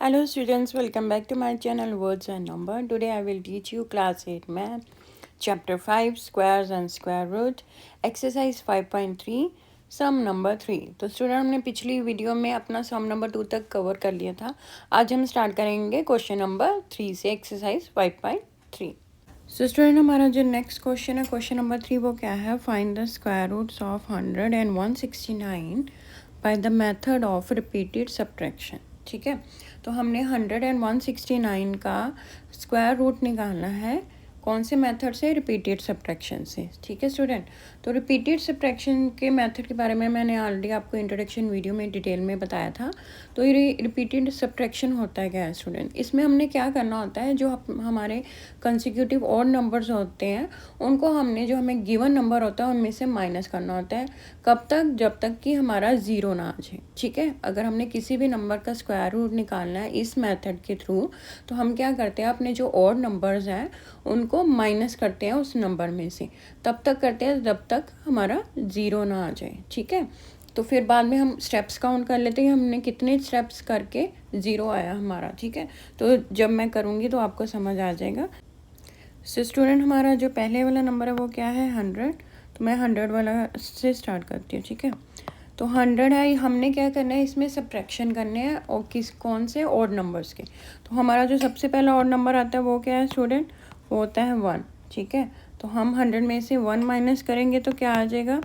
Hello students, welcome back to my channel Words and Number. Today I will teach you class 8 math, chapter 5 squares and square root, exercise 5.3 some number 3। तो student हमने पिछली video में अपना सम number 2 तक cover कर लिया था। आज हम स्टार्ट करेंगे क्वेश्चन नंबर 3 से एक्सरसाइज 5.3। सो स्टूडेंट हमारा जो नेक्स्ट क्वेश्चन है क्वेश्चन नंबर 3 वो क्या है, find the square roots of 100 and 169 by the method of repeated subtraction. ठीक है, तो हमने 100 and 169 का स्क्वायर रूट निकालना है कौन से मेथड से, रिपीटेड सब्ट्रैक्शन से। ठीक है स्टूडेंट, तो रिपीटेड सब्ट्रैक्शन के मेथड के बारे में मैंने ऑलरेडी आपको इंट्रोडक्शन वीडियो में डिटेल में बताया था। तो ये रिपीटेड सब्ट्रैक्शन होता है क्या है स्टूडेंट, इसमें हमने क्या करना होता है, जो हमारे कंसेक्यूटिव ऑड नंबर्स होते हैं उनको हमने जो हमें गिवन नंबर होता है उनमें से माइनस करना होता है। कब तक, जब तक कि हमारा ज़ीरो ना आ जाए। ठीक है, अगर हमने किसी भी नंबर का स्क्वायर रूट निकालना है इस मेथड के थ्रू, तो हम क्या करते हैं, अपने जो ऑड नंबर्स हैं उनको माइनस करते हैं उस नंबर में से। तब तक करते हैं जब तक हमारा ज़ीरो ना आ जाए। ठीक है, तो फिर बाद में हम स्टेप्स काउंट कर लेते हैं हमने कितने स्टेप्स करके ज़ीरो आया हमारा। ठीक है, तो जब मैं करूँगी तो आपको समझ आ जाएगा। सो स्टूडेंट हमारा जो पहले वाला नंबर है वो क्या है, 100। तो मैं 100 वाला से स्टार्ट करती हूँ। ठीक है, तो 100 है, हमने क्या करना है, इसमें सब्ट्रैक्शन करने हैं और कौन से ऑड नंबर्स के। तो हमारा जो सबसे पहला ऑड नंबर आता है वो क्या है स्टूडेंट, वो होता है 1। ठीक है, तो हम 100 में से 1 माइनस करेंगे तो क्या आ जाएगा,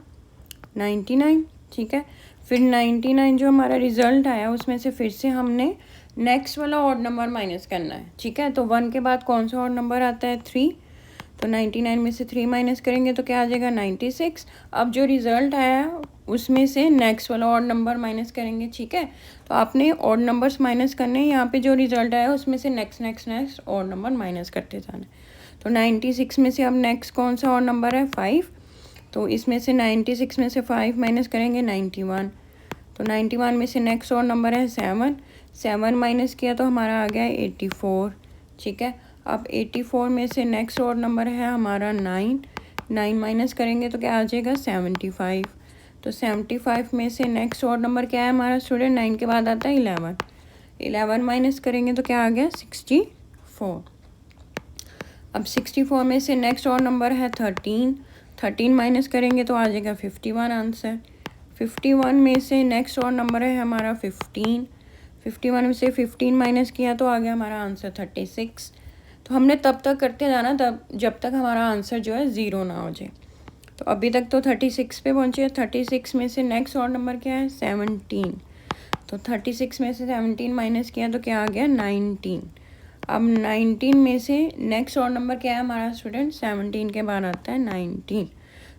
99। ठीक है, फिर 99 जो हमारा रिजल्ट आया उसमें से फिर से हमने नेक्स्ट वाला ऑड नंबर माइनस करना है। ठीक है, तो 1 के बाद कौन सा ऑड नंबर आता है, 3। तो 99 में से 3 माइनस करेंगे तो क्या आ जाएगा, 96। अब जो रिज़ल्ट आया उसमें से नेक्स्ट वाला ऑड नंबर माइनस करेंगे। ठीक है, तो आपने ऑड नंबर्स माइनस करने हैं, यहाँ पे जो रिज़ल्ट आया उसमें से नेक्स्ट ऑड नंबर माइनस करते जाना है। तो 96 में से अब नेक्स्ट कौन सा ऑड नंबर है, 5। तो इसमें से 96 में से 5 माइनस करेंगे 91। तो 91 में से नेक्स्ट ऑड नंबर है 7 माइनस किया तो हमारा आ गया 84। ठीक है, अब 84 में से नेक्स्ट ऑड नंबर है हमारा 9 माइनस करेंगे तो क्या आ जाएगा, 75। तो 75 में से नेक्स्ट ऑड नंबर क्या है हमारा स्टूडेंट, 9 के बाद आता है 11 माइनस करेंगे तो क्या आ गया, 64। अब 64 में से नेक्स्ट ऑड नंबर है 13 माइनस करेंगे तो आ जाएगा 51 आंसर। 51 में से नेक्स्ट ऑड नंबर है हमारा 51 में से 15 माइनस किया तो आ गया हमारा आंसर 36। तो हमने तब तक करते जाना तब जब तक हमारा आंसर जो है ज़ीरो ना हो जाए। तो अभी तक तो 36 पे पहुँचे। 36 में से नेक्स्ट ऑड नंबर क्या है, 17। तो 36 में से 17 माइनस किया तो क्या आ गया, 19। अब 19 में से नेक्स्ट ऑड नंबर क्या है हमारा स्टूडेंट, 17 के बाद आता है 19।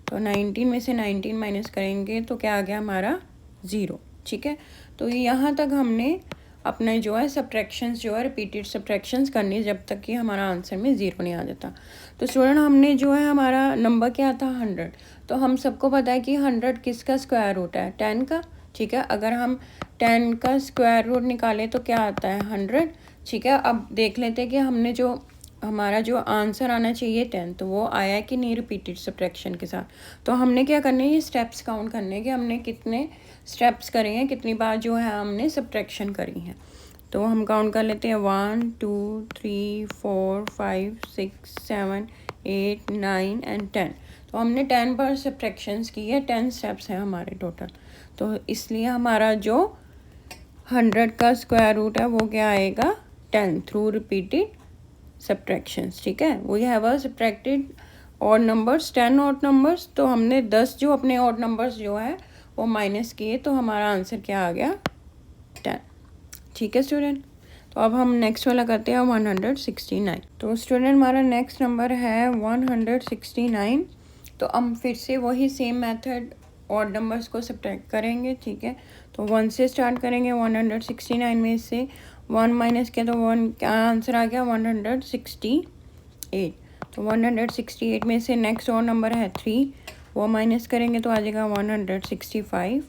तो 19 में से 19 माइनस करेंगे तो क्या आ गया हमारा, ज़ीरो। ठीक है, तो यहाँ तक हमने अपने जो है सब्ट्रैक्शंस जो है रिपीटेड सब्ट्रैक्शंस करनी जब तक कि हमारा आंसर में ज़ीरो नहीं आ जाता। तो स्टूडेंट हमने जो है हमारा नंबर क्या था, 100। तो हम सबको पता है कि 100 किसका स्क्वायर रूट है, 10 का। ठीक है, अगर हम 10 का स्क्वायर रूट निकालें तो क्या आता है, 100। ठीक है, अब देख लेते हैं कि हमने जो हमारा जो आंसर आना चाहिए 10, तो वो आया कि नहीं रिपीटेड सब्ट्रैक्शन के साथ। तो हमने क्या करना है, ये स्टेप्स काउंट करने हैं कि हमने कितने स्टेप्स करे हैं, कितनी बार जो है हमने सब्ट्रैक्शन करी है। तो हम काउंट कर लेते हैं 1 2 3 4 5 6 7 8 9 एंड 10। तो हमने 10 बार सब्ट्रैक्शंस की है, 10 स्टेप्स हैं हमारे टोटल। तो इसलिए हमारा जो 100 का स्क्वायर रूट है वो क्या आएगा, 10 थ्रू रिपीटेड सब्ट्रैक्शंस। ठीक है, we have a subtracted odd numbers 10 odd numbers. तो हमने 10 जो अपने ऑड नंबर्स जो है वो माइनस किए तो हमारा आंसर क्या आ गया, 10। ठीक है स्टूडेंट, तो अब हम नेक्स्ट वाला करते हैं 169। तो स्टूडेंट हमारा नेक्स्ट नंबर है 169। तो हम फिर से वही सेम मेथड ऑड नंबर्स को सब्ट्रैक्ट करेंगे। ठीक है, तो 1 से स्टार्ट करेंगे। 169 में से 1 माइनस किया तो 1 क्या आंसर आ गया, 168। तो 168 में से नेक्स्ट ऑड नंबर है 3, वो माइनस करेंगे तो आ जाएगा 165।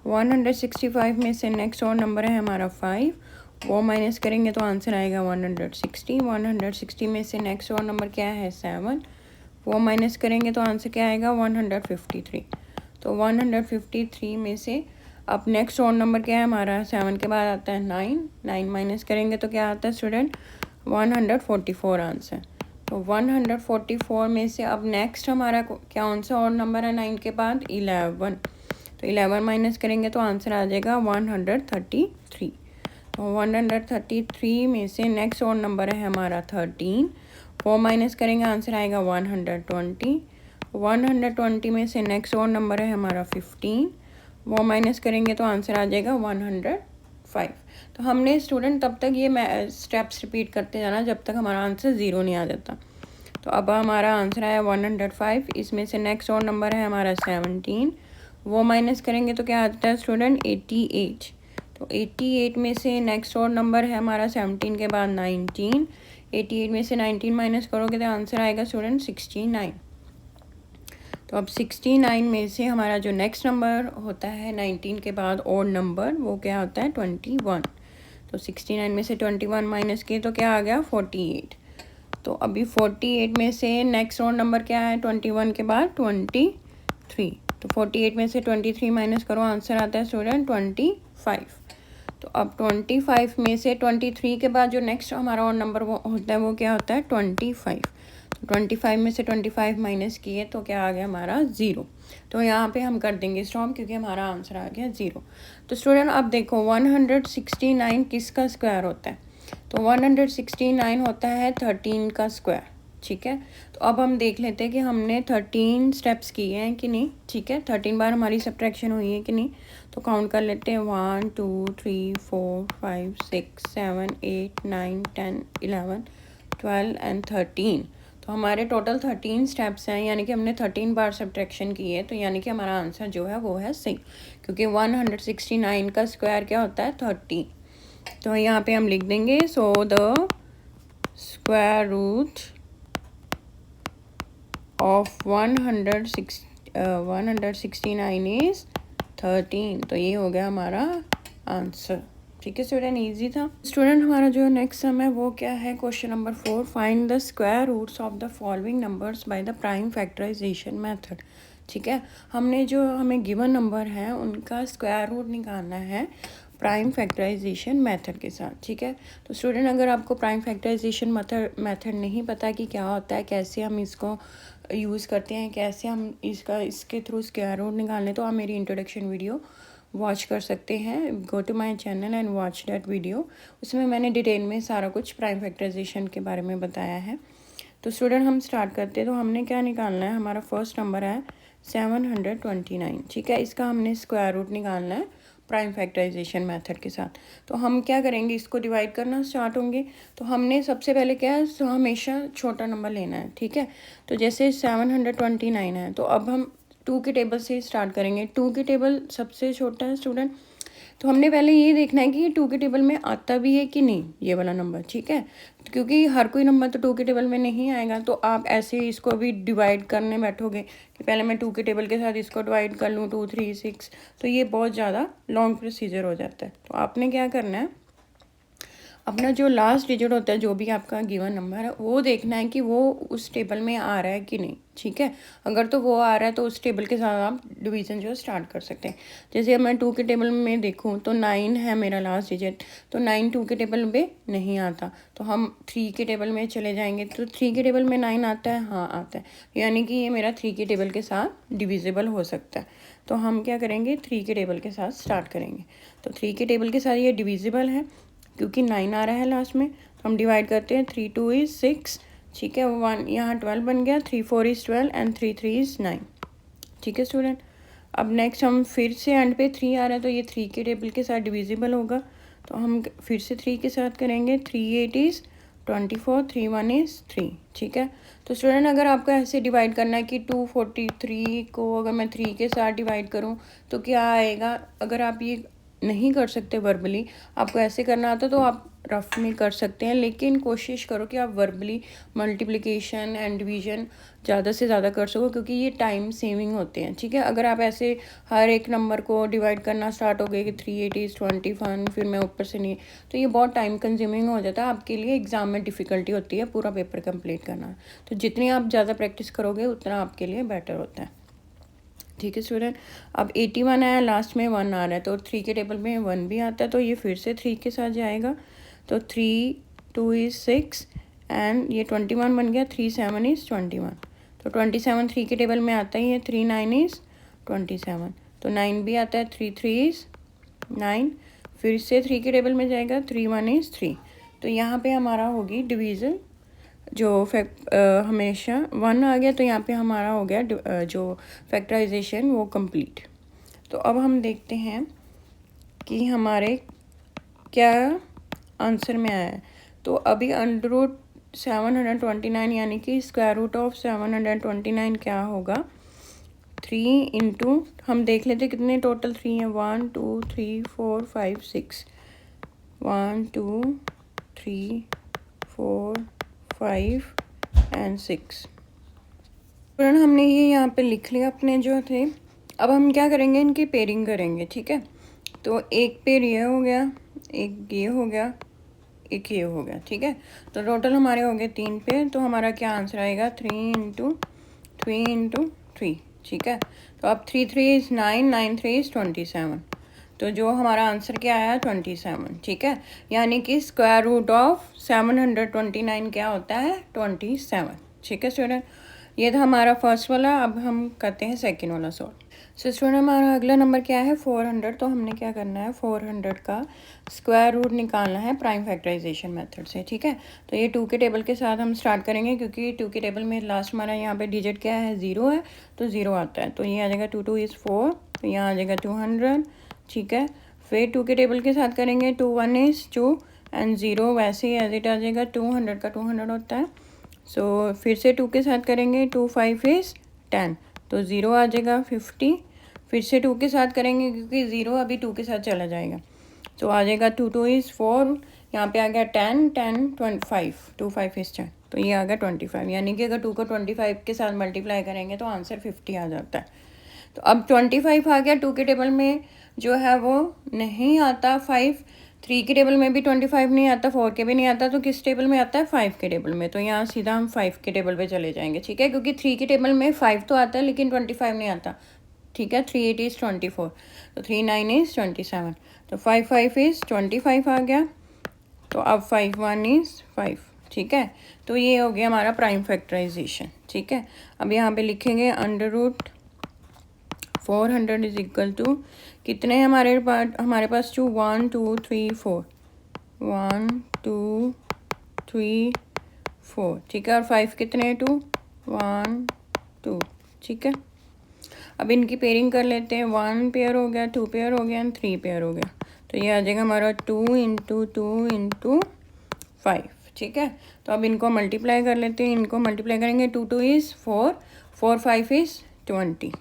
165 में से नेक्स्ट ऑड नंबर है हमारा 5, वो माइनस करेंगे तो आंसर आएगा 160। 160 में से नेक्स्ट ऑड नंबर क्या है, 7, वो माइनस करेंगे तो आंसर क्या आएगा, 153। तो 153 में से अब नेक्स्ट ऑड नंबर क्या है हमारा, 7 के बाद आता है 9, 9 माइनस करेंगे तो क्या आता है स्टूडेंट, 144 आंसर। तो 144 में से अब नेक्स्ट हमारा क्या कौन सा ऑड नंबर है 9 के बाद, 11। तो 11 माइनस करेंगे तो आंसर आ जाएगा 133। तो 133 में से नेक्स्ट ऑड नंबर है हमारा 13, वो माइनस करेंगे आंसर आएगा 120। 120 में से नेक्स्ट ऑड नंबर है हमारा 15, वो माइनस करेंगे तो आंसर आ जाएगा 105। तो हमने स्टूडेंट तब तक ये स्टेप्स रिपीट करते जाना जब तक हमारा आंसर 0 नहीं आ जाता। तो अब हमारा आंसर आया 105, इसमें से नेक्स्ट ऑड नंबर है हमारा 17, वो माइनस करेंगे तो क्या आता है स्टूडेंट 88। तो 88 में से नेक्स्ट ऑड नंबर है हमारा 17 के बाद 19, 88 में से 19 माइनस करोगे तो आंसर आएगा स्टूडेंट 69। तो अब 69 में से हमारा जो नेक्स्ट नंबर होता है 19 के बाद ऑड नंबर, वो क्या होता है 21। तो 69 में से 21 माइनस किए तो क्या आ गया 48। तो अभी 48 में से नेक्स्ट ऑड नंबर क्या है 21 के बाद 23। तो 48 में से 23 माइनस करो, आंसर आता है स्टूडेंट 25। तो अब 25 में से 23 के बाद जो नेक्स्ट हमारा ऑड नंबर वो होता है वो क्या होता है 25। तो 25 में से 25 माइनस किए तो क्या आ गया हमारा 0। तो यहाँ पे हम कर देंगे स्टॉप क्योंकि हमारा आंसर आ गया 0। तो स्टूडेंट अब देखो 169 किसका स्क्वायर होता है, तो 169 होता है 13 का स्क्वायर। ठीक है, तो अब हम देख लेते हैं कि हमने 13 स्टेप्स किए हैं कि नहीं। ठीक है, 13 बार हमारी सब्ट्रैक्शन हुई है कि नहीं। तो काउंट कर लेते हैं 1 2 3 4 5 6 7 8 9 10 11 12 एंड 13। तो हमारे टोटल 13 स्टेप्स हैं, यानी कि हमने 13 बार सब्ट्रैक्शन की है। तो यानी कि हमारा आंसर जो है वो है सही, क्योंकि 169 का स्क्वायर क्या होता है 30। तो यहाँ पे हम लिख देंगे so the square root of 169 is 13। तो ये हो गया हमारा आंसर। ठीक है स्टूडेंट, इजी था। स्टूडेंट हमारा जो नेक्स्ट सम है वो क्या है, question number 4, find the square roots of the following numbers by the prime factorisation method. ठीक है, हमने जो हमें गिवन नंबर है उनका स्क्वायर रूट निकालना है प्राइम फैक्टराइजेशन मेथड के साथ। ठीक है, तो स्टूडेंट अगर आपको प्राइम फैक्टराइजेशन मेथड नहीं पता कि क्या होता है, कैसे हम इसको यूज़ करते हैं, कैसे हम इसके थ्रू स्क्वायर रूट निकालने, तो आप मेरी इंट्रोडक्शन वीडियो वॉच कर सकते हैं। Go to my channel and watch that video. उसमें मैंने डिटेल में सारा कुछ प्राइम फैक्टराइजेशन के बारे में बताया है। तो स्टूडेंट हम स्टार्ट करते हैं। तो हमने क्या निकालना है, हमारा फर्स्ट नंबर है 729। ठीक है, इसका हमने स्क्वायर रूट निकालना है प्राइम फैक्टराइजेशन मेथड के साथ। तो हम क्या करेंगे, इसको डिवाइड करना स्टार्ट होंगे। तो हमने सबसे पहले क्या है, हमेशा छोटा नंबर लेना है। ठीक है, तो जैसे 729 है, तो अब हम 2 के टेबल से स्टार्ट करेंगे। 2 के टेबल सबसे छोटा है स्टूडेंट, तो हमने पहले ये देखना है कि ये 2 के टेबल में आता भी है कि नहीं ये वाला नंबर। ठीक है, क्योंकि हर कोई नंबर तो 2 के टेबल में नहीं आएगा। तो आप ऐसे ही इसको भी डिवाइड करने बैठोगे कि पहले मैं 2 के टेबल के साथ इसको डिवाइड कर लूँ 2 3 6, तो ये बहुत ज़्यादा लॉन्ग प्रोसीजर हो जाता है। तो आपने क्या करना है, अपना जो लास्ट डिजिट होता है जो भी आपका गिवन नंबर है वो देखना है कि वो उस टेबल में आ रहा है कि नहीं। ठीक है, अगर तो वो आ रहा है तो उस टेबल के साथ आप डिवीज़न जो स्टार्ट कर सकते हैं। जैसे अब मैं 2 के टेबल में देखूं तो 9 है मेरा लास्ट डिजिट, तो 9 2 के टेबल में नहीं आता। तो हम 3 के टेबल में चले जाएंगे, तो 3 के टेबल में 9 आता है, हाँ आता है, यानी कि ये मेरा 3 के टेबल के साथ डिविजिबल हो सकता है। तो हम क्या करेंगे, 3 के टेबल के साथ स्टार्ट करेंगे। तो 3 के टेबल के साथ ये डिविजिबल है क्योंकि 9 आ रहा है लास्ट में। तो हम डिवाइड करते हैं, 3 2 इज़ 6। ठीक है, 1 यहाँ 12 बन गया, 3 4 इज़ 12 एंड 3 3 इज़ 9। ठीक है स्टूडेंट, अब नेक्स्ट हम फिर से एंड पे 3 आ रहा है, तो ये 3 के टेबल के साथ डिविजिबल होगा। तो हम फिर से 3 के साथ करेंगे, 3 8 इज़ 24, 3 1 इज़ 3। ठीक है, तो स्टूडेंट अगर आपको ऐसे डिवाइड करना है कि 243 को अगर मैं 3 के साथ डिवाइड करूँ तो क्या आएगा, अगर आप ये नहीं कर सकते वर्बली, आपको ऐसे करना आता तो आप रफ में कर सकते हैं, लेकिन कोशिश करो कि आप वर्बली मल्टीप्लिकेशन एंड डिवीजन ज़्यादा से ज़्यादा कर सको, क्योंकि ये टाइम सेविंग होते हैं। ठीक है, अगर आप ऐसे हर एक नंबर को डिवाइड करना स्टार्ट हो गए कि 3 8 इज़ 21, फिर मैं ऊपर से नहीं, तो ये बहुत टाइम कंज्यूमिंग हो जाता है, आपके लिए एग्ज़ाम में डिफ़िकल्टी होती है पूरा पेपर कंप्लीट करना। तो जितनी आप ज़्यादा प्रैक्टिस करोगे उतना आपके लिए बेटर होता है। ठीक है स्टूडेंट। अब 81 आया, लास्ट में 1 आ रहा है, तो 3 के टेबल में 1 भी आता है, तो ये फिर से 3 के साथ जाएगा। तो 3 2 इज़ 6 एंड ये 21 बन गया। 3 7 इज़ 21, तो 27 3 के टेबल में आता ही है। 3 9 इज़ 27, तो 9 भी आता है। 3 3 इज़ 9, फिर से 3 के टेबल में जाएगा। 3 1 इज़ 3, तो यहाँ पे हमारा होगी डिवीज़न जो हमेशा 1 आ गया, तो यहाँ पे हमारा हो गया जो फैक्टराइजेशन वो कंप्लीट। तो अब हम देखते हैं कि हमारे क्या आंसर में आया है। तो अभी अंडर रूट 729 यानी कि स्क्वायर रूट ऑफ 729 क्या होगा। 3 इंटू, हम देख लेते कितने टोटल 3 हैं। 1 2 3 4 5 6, 1 2 3 4 5 एंड 6। पुराना हमने ये यहाँ पे लिख लिया अपने जो थे। अब हम क्या करेंगे, इनकी पेयरिंग करेंगे, ठीक है। तो एक पेयर ये हो गया, एक ये हो गया, एक ये हो गया, ठीक है। तो टोटल हमारे हो गए 3 पेयर। तो हमारा क्या आंसर आएगा, 3 इंटू 3 इंटू 3, ठीक है। तो अब 3 3 इज़ 9, 9 3 इज़ 27, तो जो हमारा आंसर क्या आया 27, ठीक है। यानी कि स्क्वायर रूट ऑफ 729 क्या होता है 27, ठीक है स्टूडेंट। ये था हमारा फर्स्ट वाला। अब हम करते हैं सेकंड वाला सॉल्व। सो स्टूडेंट हमारा अगला नंबर क्या है 400। तो हमने क्या करना है 400 का स्क्वायर रूट निकालना है प्राइम फैक्टराइजेशन मेथड से, ठीक है। तो ये 2 के टेबल के साथ हम स्टार्ट करेंगे, क्योंकि 2 के टेबल में लास्ट हमारा यहाँ पे डिजिट क्या है 0 है, तो 0 आता है। तो ये आ जाएगा 2 2 इज़ 4, तो यहाँ आ जाएगा 200, ठीक है। फिर 2 के टेबल के साथ करेंगे 2 1 इज़ 2 एंड 0 वैसे ही एज इट आ जाएगा। 200 का 200 होता है। सो फिर से 2 के साथ करेंगे 2 5 इज़ 10, तो 0 आ जाएगा 50। फिर से 2 के साथ करेंगे, क्योंकि 0 अभी 2 के साथ चला जाएगा, तो आ जाएगा 2 2 इज़ 4, यहाँ पे आ गया 10 10 25, 2 5 इज़ 10, तो ये आ गया 25। यानी कि अगर 2 को 25 के साथ मल्टीप्लाई करेंगे तो आंसर 50 आ जाता है। तो अब 25 आ गया। 2 के टेबल में जो है वो नहीं आता 5, 3 के टेबल में भी 25 नहीं आता, 4 के भी नहीं आता, तो किस टेबल में आता है 5 के टेबल में। तो यहाँ सीधा हम 5 के टेबल पे चले जाएंगे, ठीक है, क्योंकि 3 के टेबल में 5 तो आता है लेकिन 25 नहीं आता, ठीक है। 3 8 इज़ 24, तो 3 9 इज़ 27, तो 5 5 इज़ 25 आ गया। तो अब 5 1 इज़ 5, ठीक है। तो ये हो गया हमारा प्राइम फैक्टराइजेशन, ठीक है। अब यहाँ पे लिखेंगे under root 400 is equal to कितने हैं हमारे पास 2 1 2 3 4, 1 2 3 4, ठीक है। और 5 कितने 2 1 2, ठीक है। अब इनकी पेयरिंग कर लेते हैं। 1 पेयर हो गया, 2 पेयर हो गया एंड 3 पेयर हो गया। तो ये आ जाएगा हमारा 2 इंटू 2 इंटू 5, ठीक है। तो अब इनको मल्टीप्लाई कर लेते हैं। इनको मल्टीप्लाई करेंगे 2 2 इज़ 4, 4 5 इज़ 20,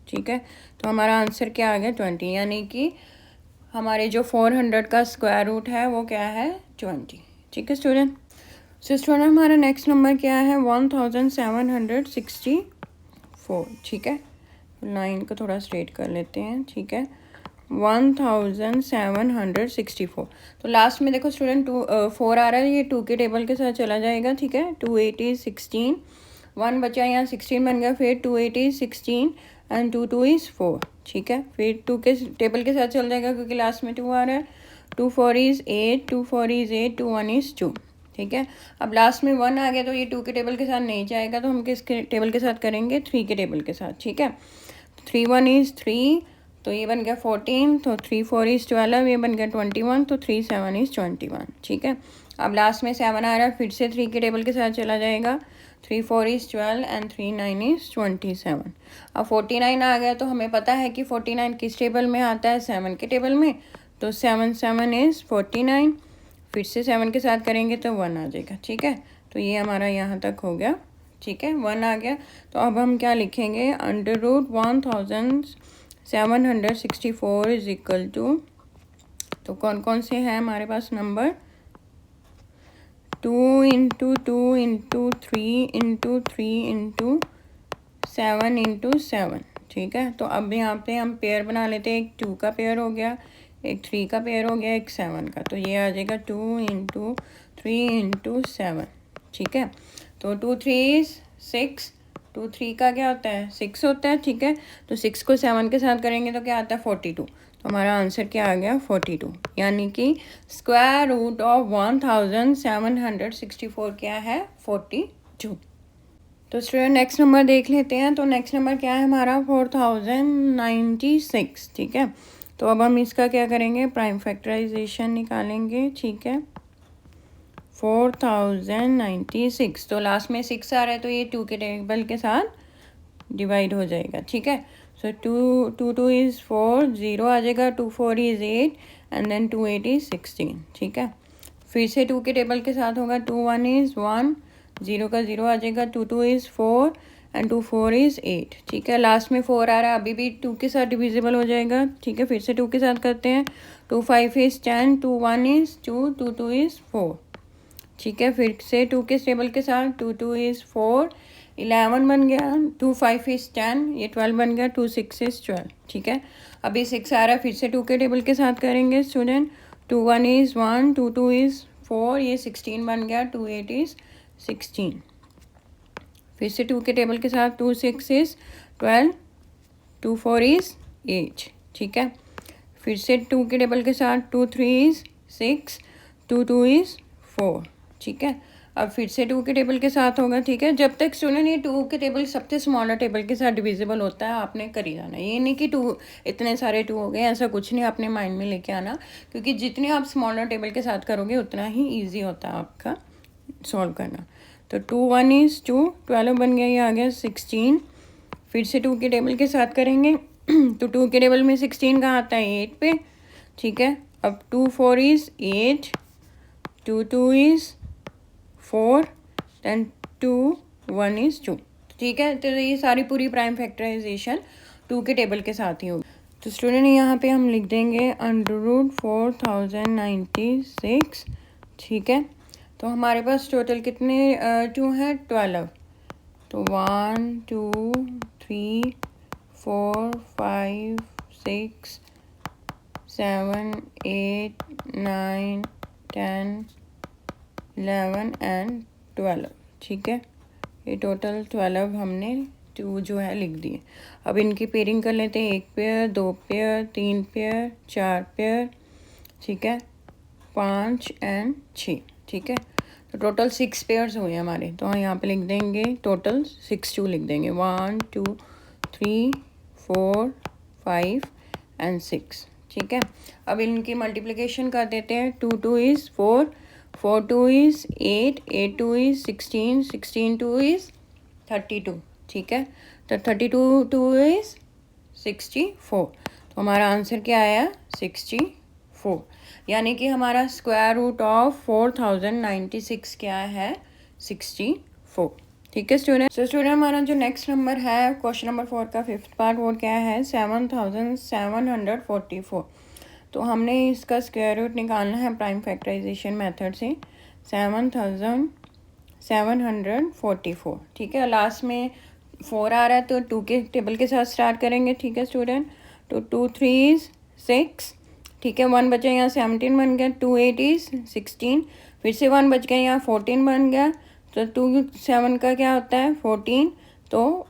ठीक है। तो हमारा आंसर क्या आ गया 20, यानी कि हमारे जो 400 का स्क्वायर रूट है वो क्या है 20, ठीक है स्टूडेंट। सो स्टूडेंट हमारा नेक्स्ट नंबर क्या है 1764, ठीक है। लाइन को थोड़ा स्ट्रेट कर लेते हैं, ठीक है। 1764, तो लास्ट में देखो स्टूडेंट 4 आ रहा है, ये 2 के टेबल के साथ चला जाएगा, ठीक है। 2 8 इज़ 16, 1 बचा, यहाँ 16 बन गया। फिर 2 8 इज़ 16 एंड 2 2 इज़ 4, ठीक है। फिर 2 के टेबल के साथ चल जाएगा, क्योंकि लास्ट में 2 आ रहा है। 2 4 इज़ 8, 2 4 इज़ 8, 2 1 इज़ 2, ठीक है। अब लास्ट में 1 आ गया, तो ये 2 के टेबल के साथ नहीं जाएगा, तो हम किसके टेबल के साथ करेंगे 3 के टेबल के साथ, ठीक है। 3 1 इज़ 3, तो ये बन गया 14, तो 3 4 इज़ 12, ये बन गया 21, तो 3 7 इज़ 21, ठीक है। अब लास्ट में 7 आ रहा है, फिर से 3 के टेबल के साथ चला जाएगा। 3 4 इज़ 12 एंड 3 9 इज़ 27। अब 49 आ गया, तो हमें पता है कि 49 किस टेबल में आता है 7 के टेबल में, तो 7 7 इज़ 49। फिर से 7 के साथ करेंगे तो 1 आ जाएगा, ठीक है। तो ये हमारा यहाँ तक हो गया, ठीक है, 1 आ गया। तो अब हम क्या लिखेंगे under root 1764 is equal to, तो कौन कौन से हैं हमारे पास number 2 into 2 into 3 into 3 into 7 into 7, ठीक है। तो अब यहाँ पे हम पेयर बना लेते हैं। एक 2 का पेयर हो गया, एक 3 का पेयर हो गया, एक 7 का, तो ये आ जाएगा 2 इंटू 3 इंटू 7, ठीक है। तो 2 3 इज़ 6, 2 3 का क्या होता है 6 होता है, ठीक है। तो 6 को 7 के साथ करेंगे तो क्या आता है 42। तो हमारा आंसर क्या आ गया 42, यानी कि स्क्वायर रूट ऑफ 1764 क्या है 42। तो स्टूडेंट नेक्स्ट नंबर देख लेते हैं। तो नेक्स्ट नंबर क्या है हमारा 4096, ठीक है। तो अब हम इसका क्या करेंगे, प्राइम फैक्टराइजेशन निकालेंगे, ठीक है। 4096, तो लास्ट में 6 आ रहा है तो ये 2 के टेबल के साथ डिवाइड हो जाएगा, ठीक है। सो 2 इज़ 4, 0 आ जाएगा, 2 4 इज़ 8 एंड देन 2 8 इज़ 16, ठीक है। फिर से 2 के टेबल के साथ होगा, 2 1 इज़ 1, 0 का 0 आ जाएगा, 2 2 इज़ 4 एंड 2 4 इज़ 8, ठीक है। लास्ट में 4 आ रहा है, अभी भी 2 के साथ डिविजिबल हो जाएगा, ठीक है। फिर से 2 के साथ करते हैं, 2 5 इज़ 10, 2 1 इज़ 2, 2 2 इज़ 4, ठीक है। फिर से 2 के टेबल के साथ 2 2 इज़ 4, 11 बन गया, 2 5 इज़ 10, ये 12 बन गया, 2 6 इज़ 12, ठीक है। अभी 6 आ रहा है, फिर से 2 के टेबल के साथ करेंगे स्टूडेंट, 2 1 इज़ 1, 2 2 इज़ 4, ये 16 बन गया, 2 8 इज़ 16। फिर से 2 के टेबल के साथ 2 6 इज़ 12, 2 4 इज़ 8, ठीक है। फिर से 2 के टेबल के साथ 2 3 इज़ 6, 2 2 इज़ 4, ठीक है। अब फिर से 2 के टेबल के साथ होगा, ठीक है। जब तक स्टूडेंट ये 2 के टेबल सबसे स्मॉलर टेबल के साथ डिविजिबल होता है आपने कर ही जाना, ये नहीं कि 2 इतने सारे 2 हो गए, ऐसा कुछ नहीं अपने माइंड में लेके आना, क्योंकि जितने आप स्मॉलर टेबल के साथ करोगे उतना ही ईजी होता है आपका सॉल्व करना। तो 2 1 इज़ 2, 12 बन गया, ये आ गया 16। फिर से 2 के टेबल के साथ करेंगे तो 2 के टेबल में 16 कहाँ आता है 8 पे, ठीक है। अब 2 4 इज़ 8, 2 2 इज़ 4 देन 2 1 इज़ 2, ठीक है। तो ये सारी पूरी प्राइम फैक्टराइजेशन 2 के टेबल के साथ ही होगी। तो स्टूडेंट यहाँ पे हम लिख देंगे √4096, ठीक है। तो हमारे पास टोटल कितने 2 हैं 12, तो 1 2 3 4 5 6 7 8 9 10 11 एंड 12, ठीक है। ये टोटल 12 हमने 2 जो है लिख दिए। अब इनकी पेयरिंग कर लेते हैं, 1 पेयर 2 पेयर 3 पेयर 4 पेयर, ठीक है, 5 एंड 6, ठीक है। तो टोटल 6 पेयर्स हुए हमारे, तो यहाँ पे लिख देंगे टोटल 6 2 लिख देंगे, 1 2 3 4 5 एंड 6, ठीक है। अब इनकी मल्टीप्लिकेशन कर देते हैं, 2 2 इज़ 4, 4 2 इज़ 8, 8 2 इज़ 16, 16 2 इज़ 32, ठीक है। तो 32 2 इज़ 64, तो हमारा आंसर क्या आया 64, यानी कि हमारा स्क्वायर रूट ऑफ 4096 क्या है 64, ठीक है स्टूडेंट। सो स्टूडेंट हमारा जो नेक्स्ट नंबर है क्वेश्चन नंबर 4 का 5th पार्ट, वो क्या है 7744। तो हमने इसका स्क्वायर रूट निकालना है प्राइम फैक्टराइजेशन मेथड से, 7744, ठीक है। लास्ट में 4 आ रहा है तो 2 के टेबल के साथ स्टार्ट करेंगे, ठीक है स्टूडेंट। तो 2 3 इज़ 6, ठीक है, 1 बचा यहाँ 17 बन गया, 2 8 इज़ 16, फिर से 1 बच गया यहाँ 14 बन गया, तो 2 7 का क्या होता है 14, तो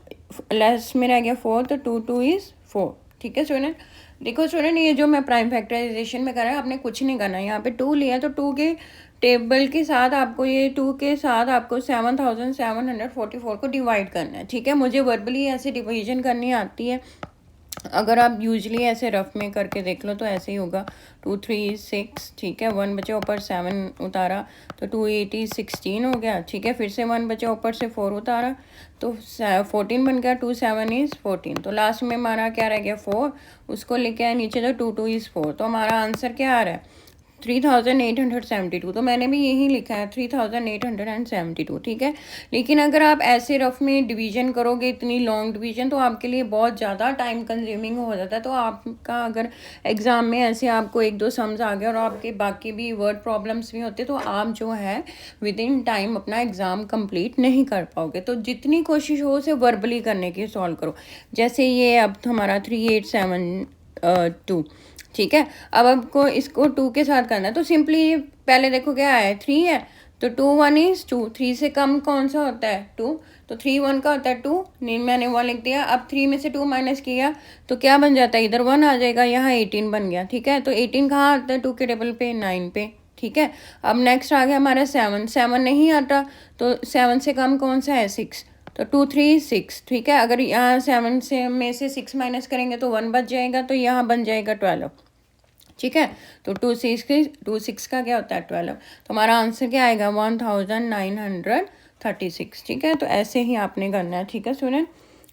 लास्ट में रह गया 4, तो 2 2 इज़ 4, ठीक है स्टूडेंट। देखो स्टूडेंट ये जो मैं प्राइम फैक्टराइजेशन में कर रहा है आपने कुछ नहीं करना है, यहाँ पे 2 लिया तो 2 के टेबल के साथ आपको ये 2 के साथ आपको 7744 को डिवाइड करना है, ठीक है। मुझे वर्बली ऐसे डिवीजन करनी आती है, अगर आप यूजली ऐसे रफ में करके देख लो तो ऐसे ही होगा, 2 3 6, ठीक है, 1 बचे ऊपर 7 उतारा तो 2 8 16 हो गया, ठीक है। फिर से 1 बचे ऊपर से 4 उतारा तो 14 बन गया, 2 7 इज़ 14, तो लास्ट में हमारा क्या रह गया 4, उसको लेके आए नीचे तो 2 2 इज़ 4, तो हमारा आंसर क्या आ रहा है 3872, तो मैंने भी यही लिखा है 3872, ठीक है। लेकिन अगर आप ऐसे रफ में डिवीजन करोगे इतनी लॉन्ग डिवीजन तो आपके लिए बहुत ज़्यादा टाइम कंज्यूमिंग हो जाता है, तो आपका अगर एग्ज़ाम में ऐसे आपको 1 2 सम्स आ गए और आपके बाकी भी वर्ड प्रॉब्लम्स भी होते तो आप जो है विद इन टाइम अपना एग्ज़ाम कंप्लीट नहीं कर पाओगे। तो जितनी कोशिश हो उसे वर्बली करने की सॉल्व करो, जैसे ये अब हमारा 3872, ठीक है। अब आपको इसको 2 के साथ करना है तो सिंपली पहले देखो क्या है 3 है, तो 2 1 इज 2, 3 से कम कौन सा होता है 2, तो 3 1 का होता है 2, नहीं मैंने 1 लिख दिया। अब 3 में से 2 माइनस किया तो क्या बन जाता है, इधर 1 आ जाएगा, यहाँ 18 बन गया। ठीक है, तो 18 कहाँ आता है 2 के टेबल पे, 9 पे। ठीक है, अब नेक्स्ट आ गया हमारा 7, 7 नहीं आता, तो 7 से कम कौन सा है 6, तो 2 3 6। ठीक है, अगर यहाँ 7 से में से 6 माइनस करेंगे तो 1 बच जाएगा, तो यहाँ बन जाएगा 12। ठीक है, तो 2 6 का क्या होता है 12, तो हमारा आंसर क्या आएगा 1936। ठीक है, तो ऐसे ही आपने करना है। ठीक है स्टूडेंट,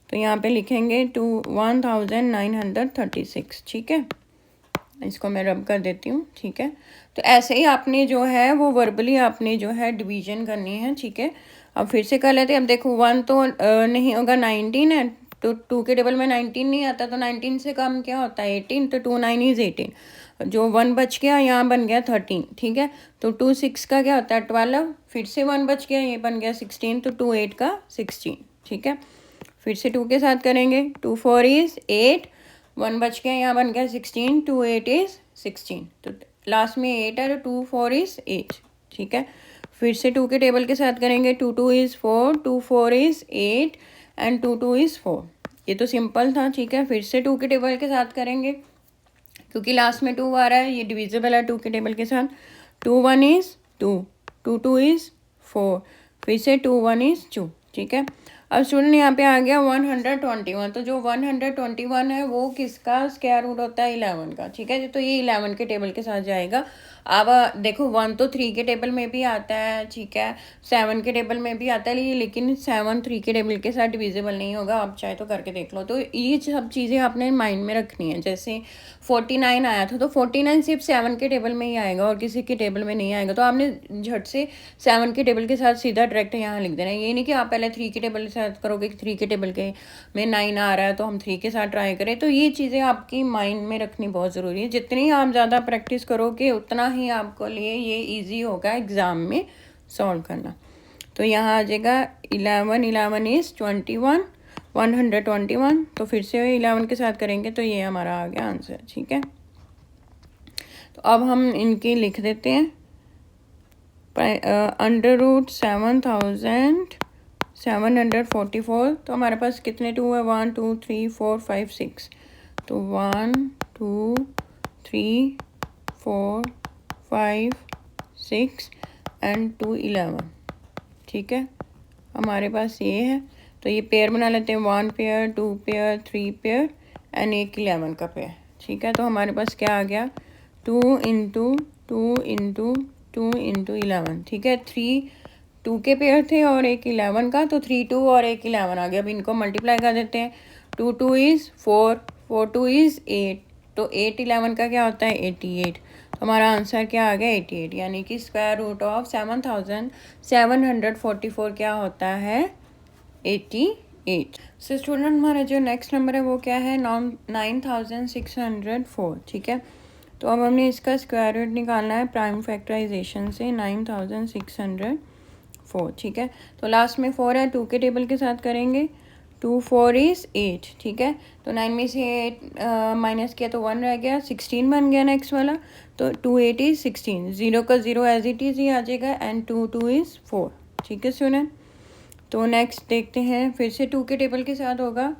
तो यहाँ पे लिखेंगे 1936। ठीक है, इसको मैं रब कर देती हूँ। ठीक है, तो ऐसे ही आपने जो है वो वर्बली आपने जो है डिवीजन करनी है। ठीक है, अब फिर से कर लेते हैं। अब देखो 1 तो नहीं होगा, 19 है, तो 2 के टेबल में 19 नहीं आता, तो 19 से कम क्या होता है 18, तो 2 9 इज 18, जो 1 बच गया यहाँ बन गया 13। ठीक है, तो 2 6 का क्या होता है 12, फिर से 1 बच गया, ये बन गया 16, तो 2 8 का 16। ठीक है, फिर से 2 के साथ करेंगे, 2 4 इज 8, 1 बच गया, यहाँ बन गया 16, 2 8 इज 16, तो लास्ट में 8 है, तो 2 4 इज 8। ठीक है, फिर से 2 के टेबल के साथ करेंगे, 2 2 इज 4, 2 4 इज 8 एंड 2 2 इज 4। ये तो सिंपल था। ठीक है, फिर से 2 के टेबल के साथ करेंगे, क्योंकि लास्ट में 2 आ रहा है, ये डिविजिबल है 2 के टेबल के साथ। 2 1 इज 2, 2 2 इज 4, फिर से 2 1 इज 2। ठीक है, अब स्टूडेंट यहाँ पे आ गया 121, तो जो 121 है वो किसका स्क्वायर रूट होता है 11 का। ठीक है, तो ये 11 के टेबल के साथ जाएगा। अब देखो 1 तो 3 के टेबल में भी आता है, ठीक है, 7 के टेबल में भी आता है, लेकिन 7 3 के टेबल के साथ डिविजिबल नहीं होगा, आप चाहे तो करके देख लो। तो ये सब चीज़ें आपने माइंड में रखनी है। जैसे 49 आया था, तो 49 सिर्फ 7 के टेबल में ही आएगा और किसी के टेबल में नहीं आएगा, तो आपने झट से 7 के टेबल के साथ सीधा डायरेक्ट यहाँ लिख देना है। ये नहीं कि आप पहले 3 के टेबल के साथ करोगे, 3 के टेबल के में 9 आ रहा है तो हम 3 के साथ ट्राई करें। तो ये चीज़ें आपकी माइंड में रखनी बहुत ज़रूरी है। जितनी आप ज़्यादा प्रैक्टिस करोगे उतना ही आपको लिए ये ईजी होगा एग्ज़ाम में सॉल्व करना। तो यहाँ आ जाएगा 11 11 इज़ 21, 121, तो फिर से 11 के साथ करेंगे तो ये हमारा आ गया आंसर। ठीक है, तो अब हम इनके लिख देते हैं √7,744, तो हमारे पास कितने 2 है 1 2 3 4 5 6, तो 1 2 3 4 5 6 एंड 2 11। ठीक है, हमारे पास ये है, तो ये पेयर बना लेते हैं, 1 पेयर 2 पेयर 3 पेयर एंड एक 11 का पेयर। ठीक है, तो हमारे पास क्या आ गया 2 इंटू 2 इंटू 2 इंटू 11। ठीक है, 3 2 के पेयर थे और एक 11 का, तो 3 2 और एक 11 आ गया। अब इनको मल्टीप्लाई कर देते हैं, 2 2 इज़ 4, 4 2 इज़ 8, तो 8 11 का क्या होता है 88। तो हमारा आंसर क्या आ गया 88, यानी कि स्क्वायर रूट ऑफ 7,744 क्या होता है 88। सो स्टूडेंट हमारा जो नेक्स्ट नंबर है वो क्या है 9604। ठीक है, तो अब हमने इसका स्क्वायर रूट निकालना है प्राइम फैक्टराइजेशन से 9604। ठीक है, तो लास्ट में 4 है, 2 के टेबल के साथ करेंगे, 2 4 इज़ 8। ठीक है, तो 9 में से 8 माइनस किया तो 1 रह गया, 16 बन गया नेक्स्ट वाला, तो 2 8 इज़ 16, 0 का 0 एज इट इज़ ही आ जाएगा एंड 2 2 इज़ 4। ठीक है स्टूडेंट, तो नेक्स्ट देखते हैं, फिर से 2 के टेबल के साथ होगा,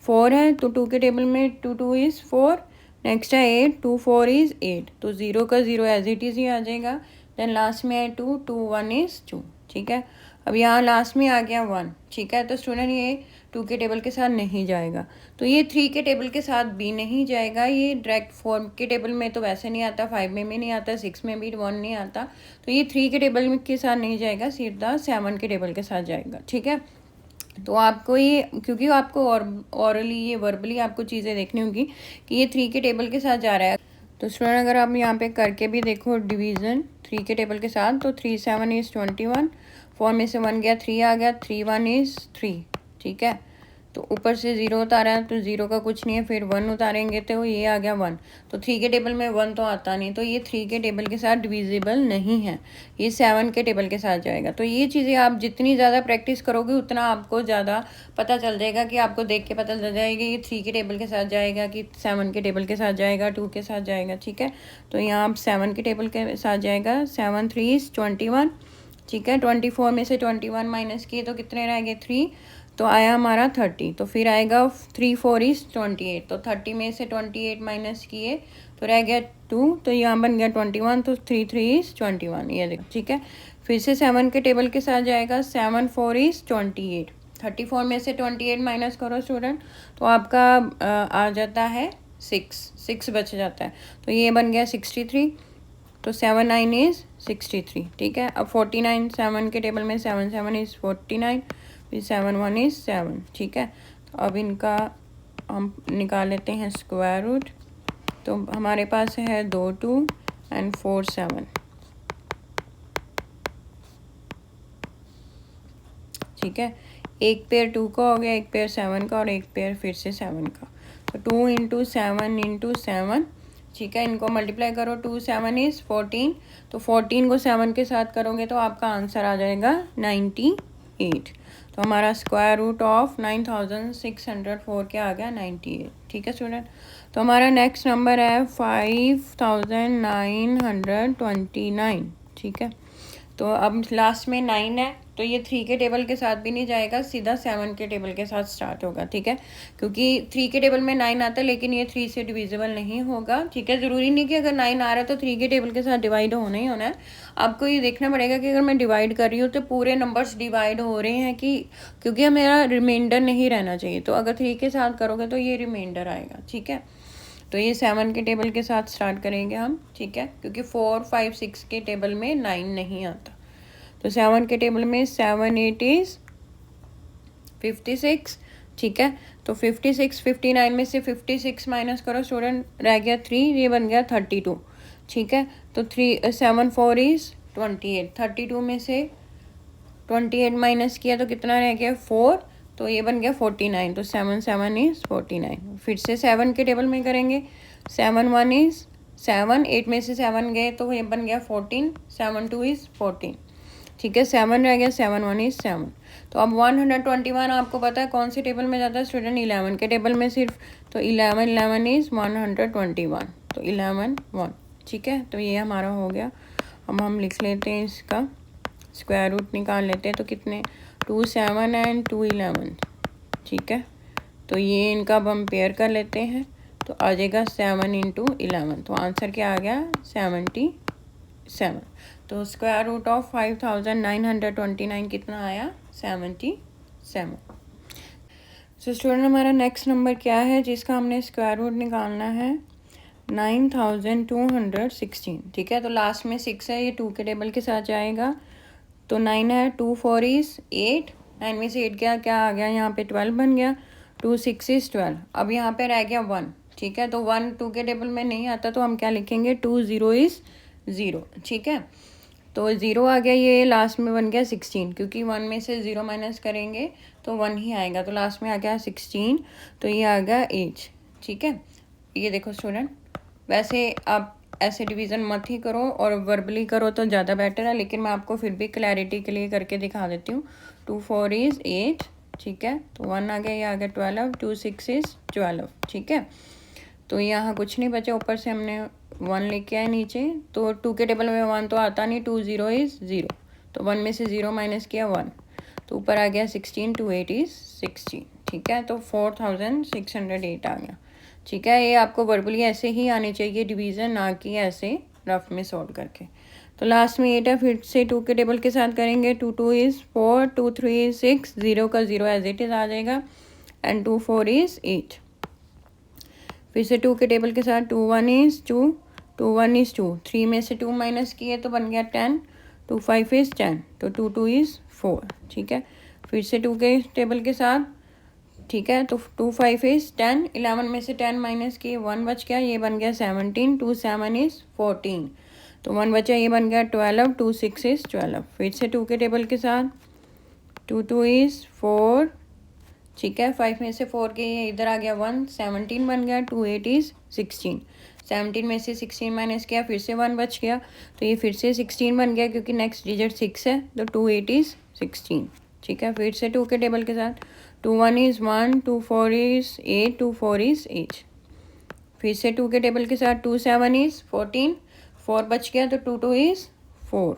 4 है तो 2 के टेबल में 2 2 इज़ 4, नेक्स्ट है 8, 2 4 इज़ 8, तो 0 का 0 एज इट इज़ ही आ जाएगा, देन लास्ट में है 2 2 1 इज़ 2। ठीक है, अब यहाँ लास्ट में आ गया 1। ठीक है, तो स्टूडेंट ये 2 के टेबल के साथ नहीं जाएगा, तो ये 3 के टेबल के साथ भी नहीं जाएगा, ये डायरेक्ट 4 के टेबल में तो वैसे नहीं आता, 5 में भी नहीं आता, 6 में भी 1 नहीं आता, तो ये 3 के टेबल के साथ नहीं जाएगा, सीधा 7 के टेबल के साथ जाएगा। ठीक है, तो आपको ये, क्योंकि आपको ऑरली ये वर्बली आपको चीज़ें देखनी होगी कि ये 3 के टेबल के साथ जा रहा है। तो स्टूडेंट अगर आप यहाँ पे करके भी देखो डिवीज़न 3 के टेबल के साथ, तो 3 7 इज़ 21, 4 में से 1 गया 3 आ गया, 3 1 इज़ 3। ठीक है, तो ऊपर से 0 उतारा तो 0 का कुछ नहीं है, फिर 1 उतारेंगे तो ये आ गया 1, तो 3 के टेबल में 1 तो आता नहीं, तो ये 3 के टेबल के साथ डिविजिबल नहीं है, ये 7 के टेबल के साथ जाएगा। तो ये चीज़ें आप जितनी ज़्यादा प्रैक्टिस करोगे उतना आपको ज़्यादा पता चल जाएगा, कि आपको देख के पता चल जाएगा ये 3 के टेबल के साथ जाएगा कि 7 के टेबल के साथ जाएगा, 2 के साथ जाएगा। ठीक है, तो यहाँ आप 7 के टेबल के साथ जाएगा, 7 3 इज़ 21, ठीक है। 24 में से 21 माइनस किए तो कितने रह गए 3, तो आया हमारा 30। तो फिर आएगा 3 4 इज 28, तो 30 में से 28 माइनस किए तो रह गया 2, तो यहाँ बन गया 21, तो 3 3 इज 21, ये देखो, ठीक है। फिर से 7 के टेबल के साथ जाएगा, 7 4 इज 28, 34 में से 28 माइनस करो स्टूडेंट, तो आपका आ जाता है 6 बच जाता है, तो ये बन गया 63, तो 7 9 इज 63, ठीक है। अब 49, 7 के टेबल में 7 7 इज 49, फिर 7 1 इज 7, ठीक है। तो अब इनका हम निकाल लेते हैं स्क्वायर रूट, तो हमारे पास है 2 2 एंड 4 7, ठीक है। एक पेयर 2 का हो गया, एक पेयर 7 का और एक पेयर फिर से 7 का, तो 2 इंटू 7 इंटू 7, ठीक है। इनको मल्टीप्लाई करो, 2 7 इज़ 14, तो 14 को 7 के साथ करोगे तो आपका आंसर आ जाएगा 98। तो हमारा स्क्वायर रूट ऑफ 9604 क्या आ गया 98, ठीक है स्टूडेंट। तो हमारा नेक्स्ट नंबर है 5929, ठीक है। तो अब लास्ट में 9 है, तो ये 3 के टेबल के साथ भी नहीं जाएगा, सीधा 7 के टेबल के साथ स्टार्ट होगा, ठीक है। क्योंकि 3 के टेबल में 9 आता है, लेकिन ये 3 से डिविजिबल नहीं होगा, ठीक है। ज़रूरी नहीं कि अगर 9 आ रहा है तो 3 के टेबल के साथ डिवाइड होना ही होना है। आपको ये देखना पड़ेगा कि अगर मैं डिवाइड कर रही हूँ तो पूरे नंबर्स डिवाइड हो रहे हैं कि, क्योंकि मेरा रिमाइंडर नहीं रहना चाहिए। तो अगर 3 के साथ करोगे तो ये रिमाइंडर आएगा, ठीक है। तो ये 7 के टेबल के साथ स्टार्ट करेंगे हम, ठीक है, क्योंकि 4 5 6 के टेबल में 9 नहीं आता। तो 7 के टेबल में 7 8 इज 56, ठीक है। तो 56 59 में से 56 माइनस करो स्टूडेंट, रह गया 3, ये बन गया 32, ठीक है। तो 7 4 इज 28, 32 में से 28 माइनस किया तो कितना रह गया 4, तो ये बन गया 49, तो 7 7 इज 49। फिर से 7 के टेबल में करेंगे, 7 1 इज 7, 8 में से 7 गए तो ये बन गया 14, 7 2 इज 14, ठीक है। 7 रह गया, 7 1 इज 7। तो अब 121 आपको पता है कौन से टेबल में जाता है स्टूडेंट, 11 के टेबल में सिर्फ, तो 11 11 इज 121, तो 11 1, ठीक है। तो ये हमारा हो गया। अब हम लिख लेते हैं इसका स्क्वायर रूट निकाल लेते हैं, तो कितने 2 7 एंड 2 11, ठीक है। तो ये इनका अब हम पेयर कर लेते हैं, तो आ जाएगा 7 इंटू 11, तो आंसर क्या आ गया 77। तो स्क्वायर रूट ऑफ 5929 कितना आया 77। सो स्टूडेंट हमारा नेक्स्ट नंबर क्या है जिसका हमने स्क्वायर रूट निकालना है 9216, ठीक है। तो लास्ट में 6 है, ये 2 के टेबल के साथ जाएगा, तो 9 है, 2 4 इज 8, 9 में से 8 गया, क्या आ गया यहाँ पे 12 बन गया, 2 6 इज 12। अब यहाँ पे रह गया 1, ठीक है। तो 1 2 के टेबल में नहीं आता, तो हम क्या लिखेंगे 2 0 इज 0, ठीक है। तो 0 आ गया, ये लास्ट में बन गया 16, क्योंकि 1 में से 0 माइनस करेंगे तो 1 ही आएगा, तो लास्ट में आ गया 16, तो ये आ गया 8, ठीक है। ये देखो स्टूडेंट, वैसे आप ऐसे डिवीज़न मत ही करो और वर्बली करो तो ज़्यादा बेटर है, लेकिन मैं आपको फिर भी क्लैरिटी के लिए करके दिखा देती हूँ। 2 4 इज़ 8, ठीक है। तो 1 आ गया, ये आ गया 12, 2 6 इज़ 12, ठीक है। तो यहाँ कुछ नहीं बचा, ऊपर से हमने 1 लेके आए नीचे, तो 2 के टेबल में 1 तो आता नहीं, 2 0 इज़ 0, तो 1 में से 0 माइनस किया 1, तो ऊपर आ गया 16, 2 8 इज़ 16, ठीक है। तो 4608 आ गया, ठीक है। ये आपको वर्बली ऐसे ही आने चाहिए डिवीज़न, ना कि ऐसे रफ में सॉल्व करके। तो लास्ट में 8 है, फिर से 2 के टेबल के साथ करेंगे, 2 2 इज़ 4, 2 3 इज़ 6, 0 का 0 एज इट इज़ आ जाएगा, एंड 2 4 इज़ 8। फिर से 2 के टेबल के साथ 2 1 इज़ 2, 2 1 इज़ 2, 3 में से 2 माइनस किए तो बन गया 10, 2 5 इज़ 10, तो 2 2 इज़ 4, ठीक है। फिर से 2 के टेबल के साथ, ठीक है, तो 2 5 इज़ 10, 11 में से 10 माइनस किए 1 बच गया, ये बन गया 17, 2 7 इज़ 14, तो 1 बचा, ये बन गया 12, 2 6 इज़ 12। फिर से 2 के टेबल के साथ 2 2 इज़ 4, ठीक है। 5 में से 4 के ये इधर आ गया 1, 17 बन गया, 2 8 इज़ 16, 17 में से 16 माइनस किया, फिर से 1 बच गया, तो ये फिर से 16 बन गया, क्योंकि नेक्स्ट डिजिट 6 है, तो 2 8 इज़ 16, ठीक है। फिर से 2 के टेबल के साथ 2 1 इज़ 1, 2 4 इज़ 8, 2 4 इज़ 8। फिर से 2 के टेबल के साथ 2 7 इज़ 14, 4 बच गया, तो 2 2 इज़ 4।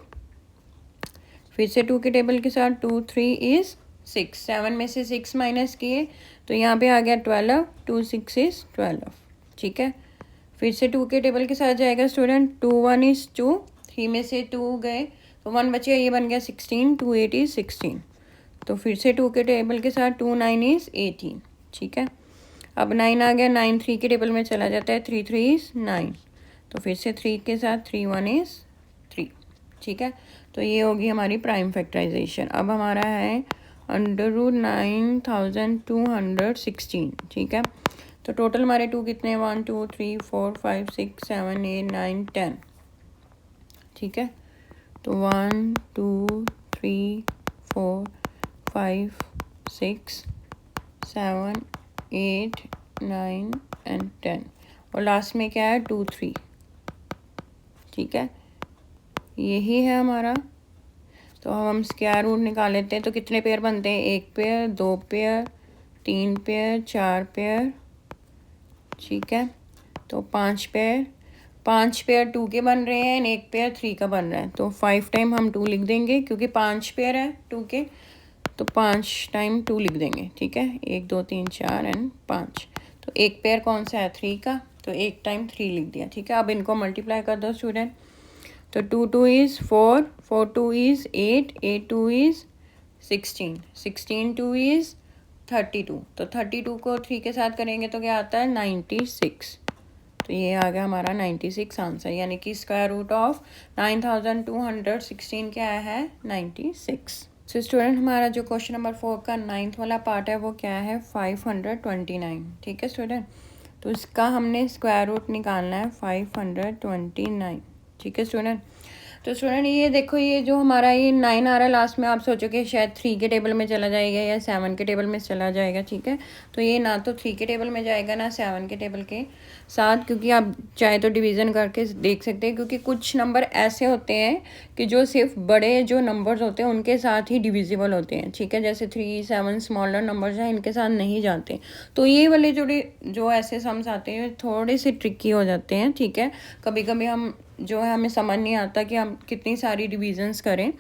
फिर से 2 के टेबल के साथ 2 3 इज़ 6, 7 में से 6 माइनस किए तो यहाँ पे आ गया 12, 2 6 इज़ 12, ठीक है। फिर से 2 के टेबल के साथ जाएगा स्टूडेंट, 2 1 इज़ 2, 3 में से 2 गए तो 1 बचे, ये बन गया 16, 2 8 इज़ 16। तो फिर से 2 के टेबल के साथ 2 9 इज़ 18, ठीक है। अब 9 आ गया, 9 3 के टेबल में चला जाता है, 3 3 इज़ 9, तो फिर से 3 के साथ 3 1 इज़ 3, ठीक है। तो ये होगी हमारी प्राइम फैक्टराइजेशन। अब हमारा है √9216, ठीक है। तो टोटल हमारे 2 कितने, 1 2 3 4 5 6 7 8 9 10, ठीक है। तो 1 2 3 4 5 6 7 8 9 एंड 10, और लास्ट में क्या है 2 3, ठीक है। यही है हमारा। तो हम स्क्वायर रूट निकाल लेते हैं, तो कितने पेयर बनते हैं, 1 पेयर, 2 पेयर, 3 पेयर, 4 पेयर, ठीक है। तो 5 पेयर, 5 पेयर 2 के बन रहे हैं, 1 पेयर 3 का बन रहा है, तो 5 टाइम हम 2 लिख देंगे क्योंकि 5 पेयर है 2 के, तो 5 टाइम 2 लिख देंगे, ठीक है। 1 2 3 4 एंड 5। तो 1 पेयर कौन सा है, 3 का, तो 1 टाइम 3 लिख दिया, ठीक है। अब इनको मल्टीप्लाई कर दो स्टूडेंट, तो 2 2 इज़ 4, 4 2 इज़ 8, 8 2 इज़ 16, 16 2 इज़ 32, तो 32 को 3 के साथ करेंगे तो क्या आता है 96। तो ये आ गया हमारा 96 आंसर, यानी कि स्क्वायर रूट ऑफ 9216 क्या है 96। सो स्टूडेंट हमारा जो क्वेश्चन नंबर 4 का 9th वाला पार्ट है वो क्या है 529, ठीक है स्टूडेंट। तो इसका हमने स्क्वायर रूट निकालना है 529, ठीक है स्टूडेंट। तो स्टूडेंट ये देखो, ये जो हमारा ये 9 आ रहा है लास्ट में, आप सोचोगे शायद 3 के टेबल में चला जाएगा या 7 के टेबल में चला जाएगा, ठीक है। तो ये ना तो 3 के टेबल में जाएगा ना 7 के टेबल के साथ, क्योंकि आप चाहे तो डिवीज़न करके देख सकते हैं, क्योंकि कुछ नंबर ऐसे होते हैं कि जो सिर्फ बड़े जो नंबर्स होते हैं उनके साथ ही डिविजिबल होते हैं, ठीक है। जैसे 3 7 स्मॉलर नंबर्स हैं, इनके साथ नहीं जाते। तो ये वाले जो ऐसे सम्स आते हैं थोड़े से ट्रिकी हो जाते हैं, ठीक है। कभी कभी हम जो है हमें समझ नहीं आता कि हम कितनी सारी डिविजन्स करें,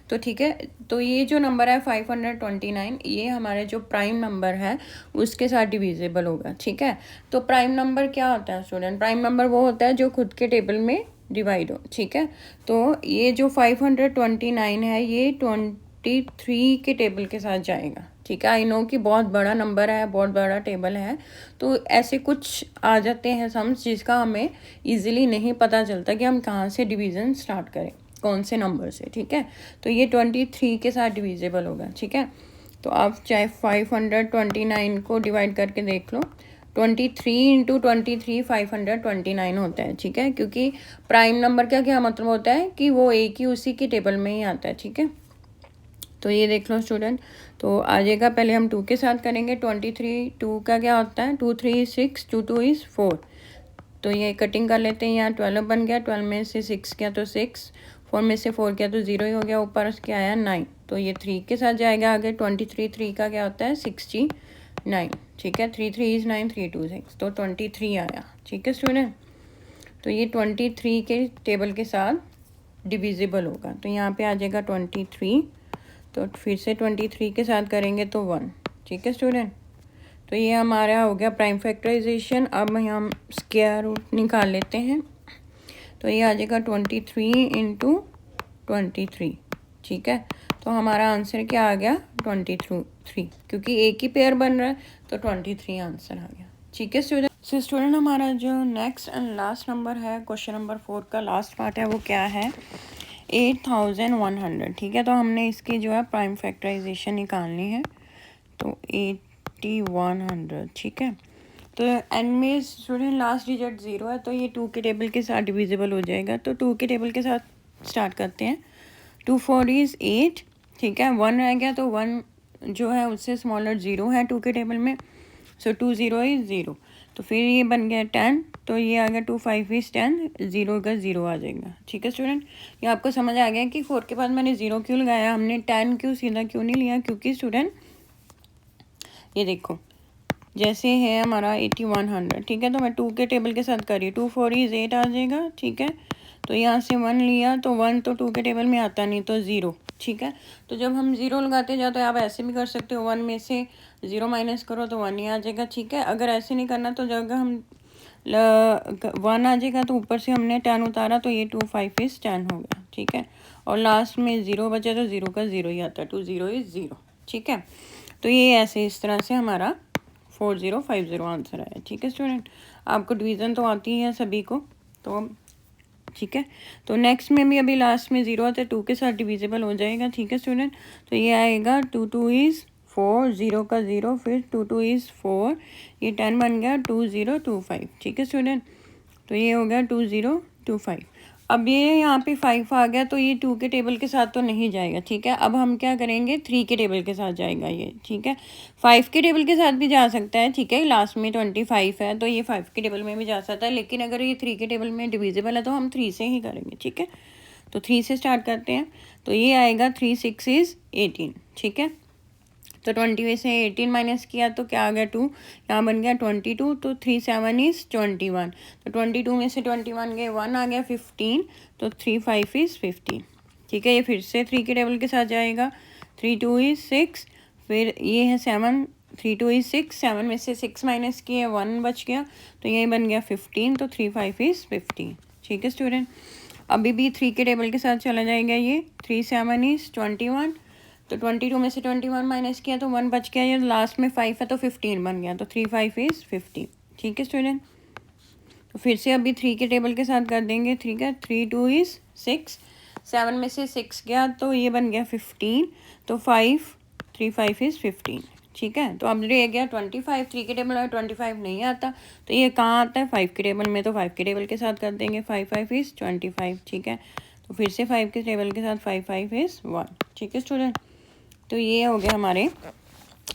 तो ठीक है। तो ये जो नंबर है 529, ये हमारे जो प्राइम नंबर है उसके साथ डिविजिबल होगा, ठीक है। तो प्राइम नंबर क्या होता है स्टूडेंट, प्राइम नंबर वो होता है जो खुद के टेबल में डिवाइड हो, ठीक है। तो ये जो 529 है ये 23 के टेबल के साथ जाएगा, ठीक है। आई नो कि बहुत बड़ा नंबर है, बहुत बड़ा टेबल है, तो ऐसे कुछ आ जाते हैं सम्स जिसका हमें इजीली नहीं पता चलता कि हम कहाँ से डिवीज़न स्टार्ट करें, कौन से नंबर से, ठीक है। तो ये 23 के साथ डिविजिबल होगा, ठीक है। तो आप चाहे 529 को डिवाइड करके देख लो, 23 × 23 529 होता है, ठीक है। क्योंकि प्राइम नंबर का क्या मतलब होता है कि वो एक ही उसी के टेबल में ही आता है, ठीक है। तो ये देख लो स्टूडेंट, तो आ जाएगा। पहले हम 2 के साथ करेंगे, 23 2 का क्या होता है 2 3 6, 2 2 इज़ 4, तो ये कटिंग कर लेते हैं। यहाँ 12 बन गया, 12 में से 6 किया तो 6, 4 में से 4 किया तो 0 ही हो गया, ऊपर क्या आया 9, तो ये 3 के साथ जाएगा आगे। 23 3 का क्या होता है 69, ठीक है। 3 3 इज़ 9, 3 2 6, तो 23 आया, ठीक है स्टूडेंट। तो ये 23 के टेबल के साथ डिविजिबल होगा, तो यहाँ पे आ जाएगा 23, तो फिर से 23 के साथ करेंगे तो 1, ठीक है स्टूडेंट। तो ये हमारा हो गया प्राइम फैक्टराइजेशन। अब हम स्क्वायर रूट निकाल लेते हैं, तो ये आ जाएगा 23 × 23, ठीक है। तो हमारा आंसर क्या आ गया 23, क्योंकि एक ही पेयर बन रहा है तो 23 आंसर आ गया, ठीक है स्टूडेंट। सो स्टूडेंट हमारा जो नेक्स्ट एंड लास्ट नंबर है, क्वेश्चन नंबर 4 का लास्ट पार्ट है, वो क्या है 8100, ठीक है। तो हमने इसकी जो है प्राइम फैक्टराइजेशन निकालनी है, तो 8100, ठीक है। तो एंड में स्टूडेंट लास्ट डिजिट 0 है, तो ये 2 के टेबल के साथ डिविजिबल हो जाएगा। तो 2 के टेबल के साथ स्टार्ट करते हैं, 2 4 इज़ 8, ठीक है। 1 रह गया, तो 1 जो है उससे स्मॉलर 0 है 2 के टेबल में, सो 2 0 इज़ 0, तो फिर ये बन गया 10, तो ये आ गया 2 5 इज़ 10, 0 का 0 आ जाएगा, ठीक है स्टूडेंट। ये आपको समझ आ गया कि 4 के बाद मैंने 0 क्यों लगाया, हमने 10 क्यों सीधा क्यों नहीं लिया, क्योंकि स्टूडेंट ये देखो जैसे है हमारा 8100, ठीक है। तो मैं 2 के टेबल के साथ करी, 2 4 इज़ 8 आ जाएगा, ठीक है। तो यहाँ से 1 लिया, तो 1 तो 2 के टेबल में आता नहीं, तो 0, ठीक है। तो जब हम 0 लगाते जाओ तो आप ऐसे भी कर सकते हो, 1 में से 0 माइनस करो तो 1 ही आ जाएगा, ठीक है। अगर ऐसे नहीं करना तो जब हम 1 आ जाएगा तो ऊपर से हमने 10 उतारा तो ये 2 5 इज 10 हो गया, ठीक है। और लास्ट में 0 बचा तो 0 का 0 ही आता है, 2 0 इज 0, ठीक है। तो ये ऐसे इस तरह से हमारा 4050 आंसर है, ठीक है स्टूडेंट। आपको डिवीज़न तो आती है सभी को, तो ठीक है। तो नेक्स्ट में भी अभी लास्ट में 0 आता है, 2 के साथ डिविजिबल हो जाएगा, ठीक है स्टूडेंट। तो ये आएगा 2 2 इज़ 4, 0 का 0, फिर 2 2 इज़ 4, ये 10 बन गया 2025, ठीक है स्टूडेंट। तो ये हो गया 2025। अब ये यहाँ पे 5 आ गया तो ये 2 के टेबल के साथ तो नहीं जाएगा, ठीक है। अब हम क्या करेंगे, 3 के टेबल के साथ जाएगा ये, ठीक है। 5 के टेबल के साथ भी जा सकता है, ठीक है। लास्ट में 25 है तो ये 5 के टेबल में भी जा सकता है, लेकिन अगर ये 3 के टेबल में डिविजिबल है तो हम 3 से ही करेंगे, ठीक है। तो 3 से स्टार्ट करते हैं। तो ये आएगा 3 6 इज़ 18, ठीक है। तो 20 में से 18 माइनस किया तो क्या आ गया 2, यहाँ बन गया 22, तो 3 7 इज़ 21। तो 22 में से 21 गए 1 आ गया 15, तो 3 5 इज़ 15, ठीक है। ये फिर से 3 के टेबल के साथ जाएगा, 3 2 इज़ 6, फिर ये है 7, 3 2 इज़ 6, 7 में से 6 माइनस किए 1 बच गया, तो ये बन गया 15, तो 3 5 इज़ 15, ठीक है स्टूडेंट। अभी भी 3 के टेबल के साथ चला जाएगा ये, 3 7 इज़ 21, तो 22 में से 21 माइनस किया तो 1 बच गया, ये लास्ट में 5 है तो 15 बन गया, तो 3 5 इज़ 15, ठीक है स्टूडेंट। तो फिर से अभी 3 के टेबल के साथ कर देंगे, ठीक है। 3 2 इज़ 6, 7 में से 6 गया तो ये बन गया 15, तो 5 3 5 इज़ 15, ठीक है। तो अब रह गया 25, 3 के टेबल में 25 नहीं आता तो ये कहाँ आता है, 5 के टेबल में, तो 5 के टेबल के साथ कर देंगे, 5 5 इज़ 25, ठीक है। तो फिर से 5 के टेबल के साथ 5 5 इज़ 1, ठीक है स्टूडेंट। तो ये हो गया हमारे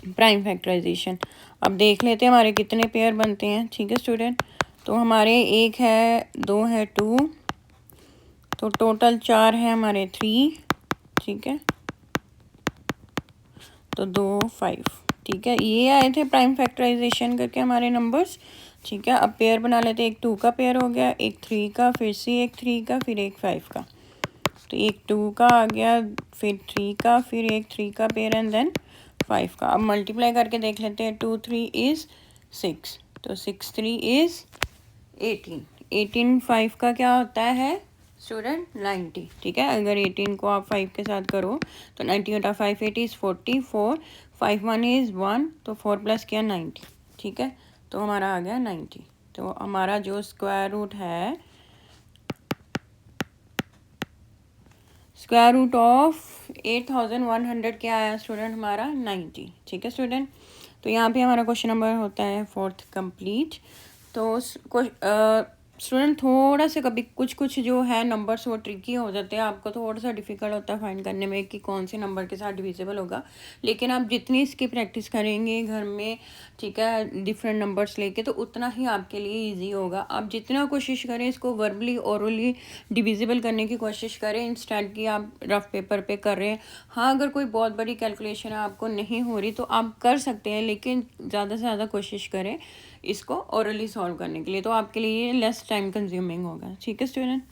प्राइम फैक्टराइजेशन। अब देख लेते हैं हमारे कितने पेयर बनते हैं, ठीक है स्टूडेंट। तो हमारे 1 है, 2 है 2, तो टोटल 4 है हमारे 3, ठीक है। तो 2 5, ठीक है। ये आए थे प्राइम फैक्टराइजेशन करके हमारे नंबर्स, ठीक है। अब पेयर बना लेते हैं, एक 2 का पेयर हो गया, एक 3 का, फिर से एक 3 का, फिर एक 5 का। तो एक 2 का आ गया, फिर 3 का, फिर एक 3 का पेयर एंड देन 5 का। अब मल्टीप्लाई करके देख लेते हैं, 2 3 इज़ 6, तो 6 3 इज़ 18, 18 5 का क्या होता है स्टूडेंट 90, ठीक है। अगर 18 को आप 5 के साथ करो तो 90 बटा 5 8 इज़ 44, 5 1 इज़ 1, तो 4 प्लस किया 90, ठीक है। तो हमारा आ गया 90। तो हमारा जो स्क्वायर रूट है, स्क्वायर रूट ऑफ 8100 क्या आया स्टूडेंट हमारा 90, ठीक है स्टूडेंट। तो यहाँ पे हमारा क्वेश्चन नंबर होता है 4th कंप्लीट। तो स्टूडेंट थोड़ा सा कभी कुछ जो है नंबर्स वो ट्रिकी हो जाते हैं, आपको थोड़ा सा डिफिकल्ट होता है फाइंड करने में कि कौन से नंबर के साथ डिविजिबल होगा, लेकिन आप जितनी इसकी प्रैक्टिस करेंगे घर में, ठीक है, डिफरेंट नंबर्स लेके, तो उतना ही आपके लिए इजी होगा। आप जितना कोशिश करें इसको वर्बली ओरली डिविजिबल करने की कोशिश करें, इंस्टेंट की आप रफ पेपर पे कर रहे हैं। हाँ, अगर कोई बहुत बड़ी कैलकुलेशन आपको नहीं हो रही तो आप कर सकते हैं, लेकिन ज़्यादा से ज़्यादा कोशिश करें इसको ओरली सॉल्व करने के लिए, तो आपके लिए लेस टाइम कंज्यूमिंग होगा, ठीक है स्टूडेंट।